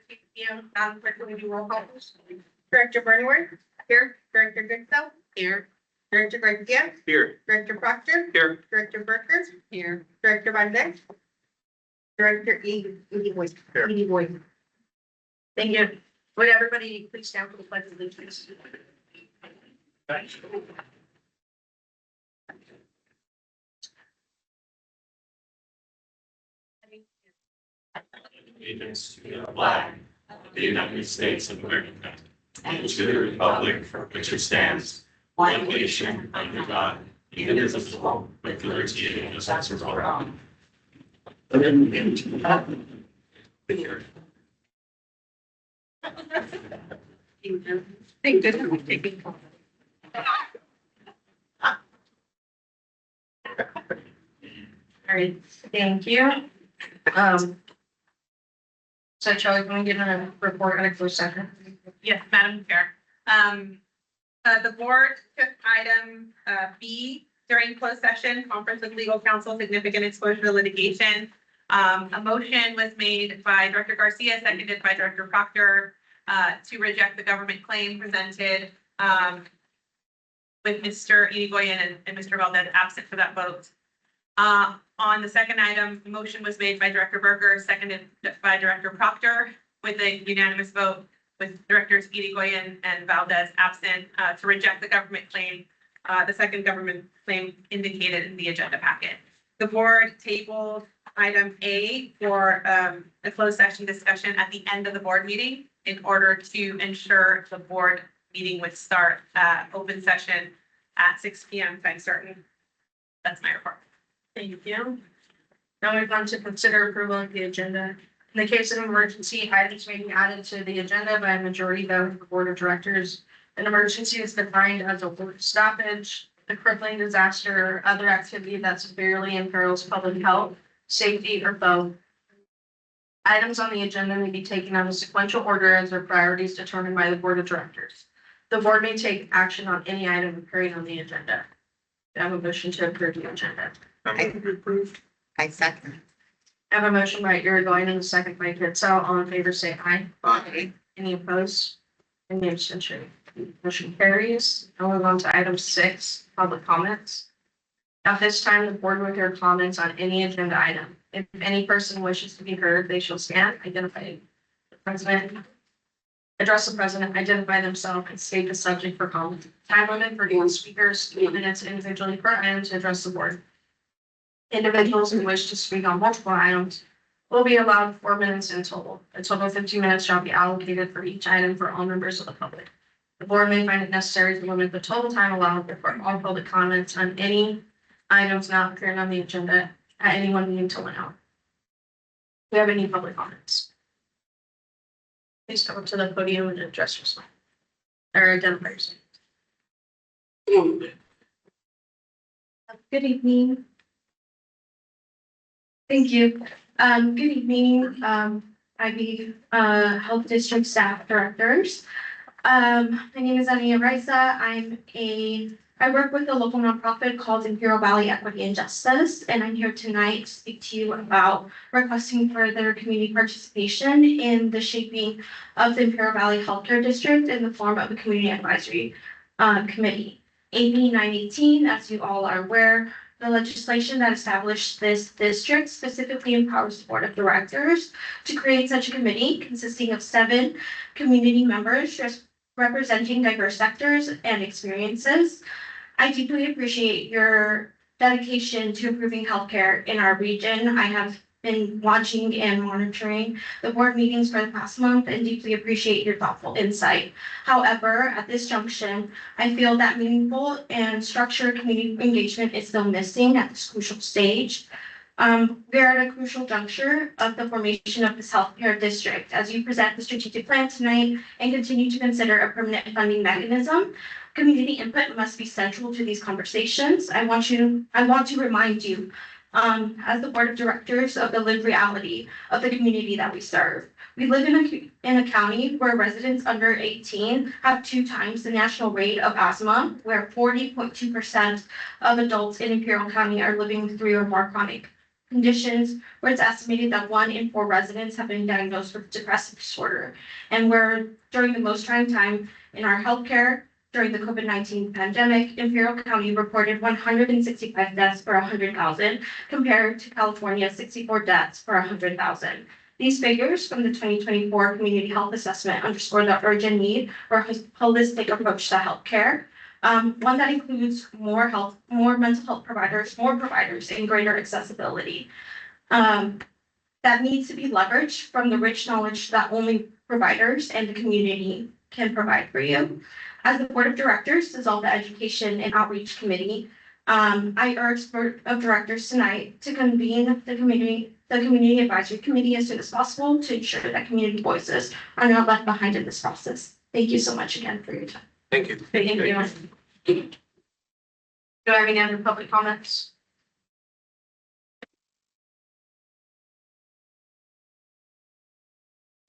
6 p.m. For community roll call. Director Burnworth, here. Director Goodfellow, here. Director Garcia, Here. Director Proctor, Here. Director Burker, Here. Director Van Dyke, Director Edie Boyd. Here. Edie Boyd. Thank you. Would everybody please stand for the pledge of allegiance? Allegiance to the flag of the United States of America and to the republic for which it stands, one nation under God, indivisible, with liberty and justice for all. Thank goodness. All right, thank you. So Charlie, can we get a report on a closed session? Yes, Madam Chair. The board took item B during closed session, conference with legal counsel, significant exposure to litigation. A motion was made by Director Garcia, seconded by Director Proctor, to reject the government claim presented with Mr. Irigoyen and Mr. Valdez absent for that vote. On the second item, the motion was made by Director Berger, seconded by Director Proctor, with a unanimous vote with Directors Irigoyen and Valdez absent to reject the government claim, the second government claim indicated in the agenda packet. The board tabled item A for a closed session discussion at the end of the board meeting in order to ensure the board meeting would start open session at 6 p.m. time certain. That's my report. Thank you. Now we've gone to consider approval of the agenda. In the case of an emergency, items may be added to the agenda by a majority vote of the board of directors. An emergency is defined as a work stoppage, a crippling disaster, or other activity that severely imperils public health, safety, or both. Items on the agenda may be taken on a sequential order as their priorities determined by the board of directors. The board may take action on any item appearing on the agenda. Do I have a motion to approve the agenda? I second. I have a motion by Irigoyen and a second by Pitzel. All in favor, say aye. Aye. Any opposed? Any abstention? Motion carries. I'll move on to item 6, public comments. At this time, the board will hear comments on any agenda item. If any person wishes to be heard, they shall stand, identify the president, address the president, identify themselves, and state the subject for comment. Time limit for new speakers, 2 minutes individually per item to address the board. Individuals who wish to speak on multiple items will be allowed 4 minutes in total. A total of 15 minutes shall be allocated for each item for all members of the public. The board may find it necessary to limit the total time allowed for all public comments on any items not appearing on the agenda at any one meeting till 1 hour. Do we have any public comments? Please come up to the podium and address yourself. Or identify yourself. Good evening. Thank you. Good evening, IB Health District staff directors. My name is Ania Raisa. I work with a local nonprofit called Imperial Valley Equity and Justice, and I'm here tonight to speak to you about requesting further community participation in the shaping of the Imperial Valley Healthcare District in the form of a community advisory committee. AB 918, as you all are aware, the legislation that established this district specifically empowers the board of directors to create such a committee consisting of 7 community members representing diverse sectors and experiences. I deeply appreciate your dedication to improving healthcare in our region. I have been watching and monitoring the board meetings for the past month and deeply appreciate your thoughtful insight. However, at this junction, I feel that meaningful and structured community engagement is still missing at this crucial stage. We're at a crucial juncture of the formation of this healthcare district. As you present the strategic plan tonight and continue to consider a permanent funding mechanism, community input must be central to these conversations. I want to remind you, as the board of directors, of the lived reality of the community that we serve. We live in a county where residents under 18 have 2 times the national rate of asthma, where 40.2% of adults in Imperial County are living with 3 or more chronic conditions where it's estimated that 1 in 4 residents have been diagnosed with depressive disorder. And where during the most trying time in our healthcare during the COVID-19 pandemic, Imperial County reported 165 deaths per 100,000 compared to California's 64 deaths per 100,000. These figures from the 2024 Community Health Assessment underscore the urgent need for a holistic approach to healthcare. One that includes more mental health providers, more providers, and greater accessibility. That needs to be leveraged from the rich knowledge that only providers and the community can provide for you. As the Board of Directors dissolve the Education and Outreach Committee, I urge Board of Directors tonight to convene the Community Advisory Committee as soon as possible to ensure that community voices are not left behind in this process. Thank you so much again for your time. Thank you. Thank you. Do I have any other public comments?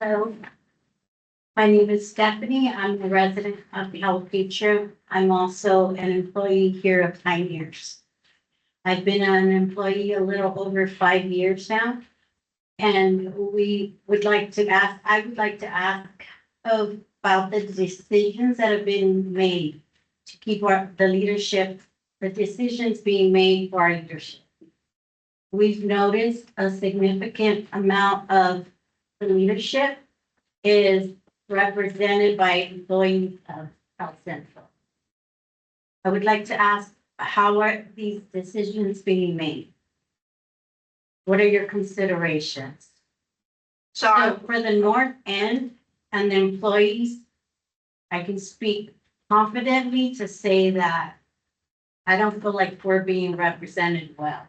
Hello. My name is Stephanie. I'm a resident of Health Feature. I'm also an employee here of 9 years. I've been an employee a little over 5 years now. And I would like to ask about the decisions that have been made to keep the leadership, the decisions being made for our leadership. We've noticed a significant amount of the leadership is represented by employees of South Central. I would like to ask, how are these decisions being made? What are your considerations? So for the North End and the employees, I can speak confidently to say that I don't feel like we're being represented well.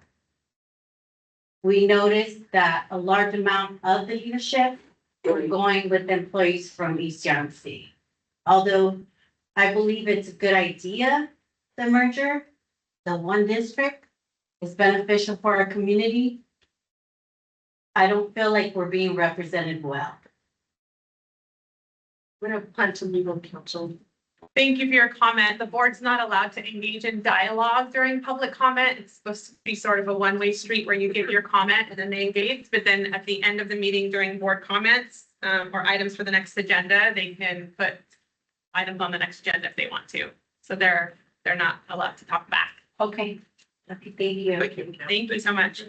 We noticed that a large amount of the leadership were going with employees from East Yancey. Although I believe it's a good idea, the merger, the one district is beneficial for our community. I don't feel like we're being represented well. We're gonna punt to legal counsel. Thank you for your comment. The board's not allowed to engage in dialogue during public comment. It's supposed to be sort of a one-way street where you give your comment and then they engage. But then at the end of the meeting during board comments or items for the next agenda, they can put items on the next agenda if they want to. So they're not allowed to talk back. Okay, thank you. Thank you so much.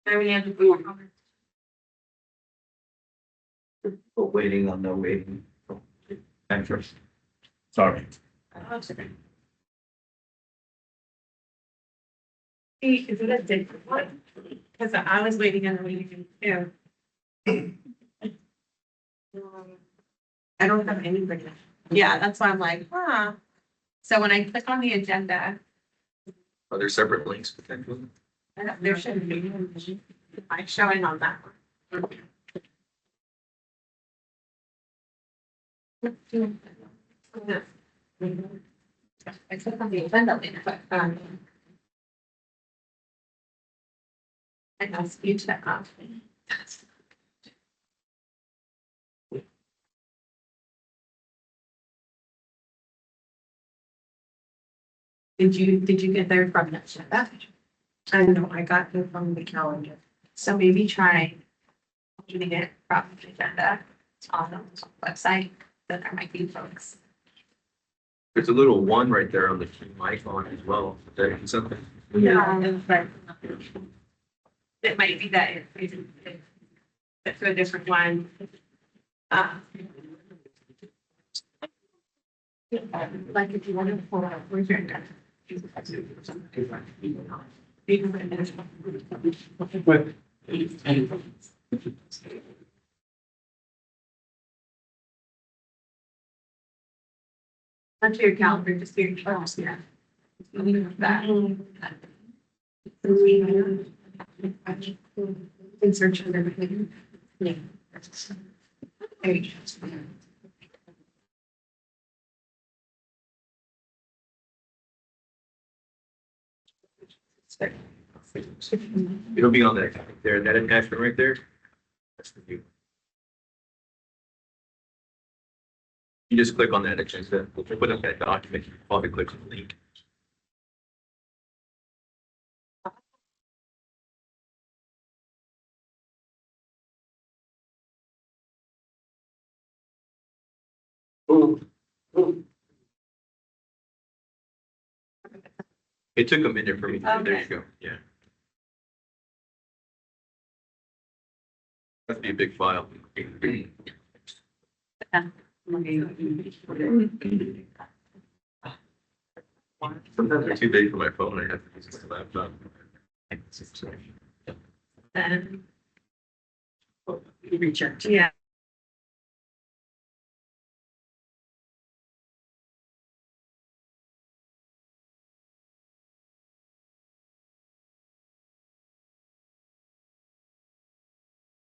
Are we have more comments? We're waiting on the waiting. Entrance. Sorry. Hey, is it a different one? Because I was waiting and waiting too. I don't have anything. Yeah, that's why I'm like, huh. So when I click on the agenda, Are there separate links potentially? there should be. I'm showing on that one. I click on the agenda link, but I asked you to off. Did you get there from that agenda? I know, I got it from the calendar. So maybe try getting it from the agenda on the website, that there might be folks. There's a little one right there on the team icon as well. There is something. Yeah. It might be that it's a different one. Like if you want to pull out, where's your agenda? Onto your calendar, just be your yeah. That. In search of everything. Yeah. There you go. It'll be on that there, that attachment right there. That's for you. You just click on that agenda, we'll put up that document, you probably click on the link. It took a minute for me. There Okay. you go. Yeah. Must be a big file. Sometimes they're too big for my phone. I have to use my laptop. Reject. Yeah.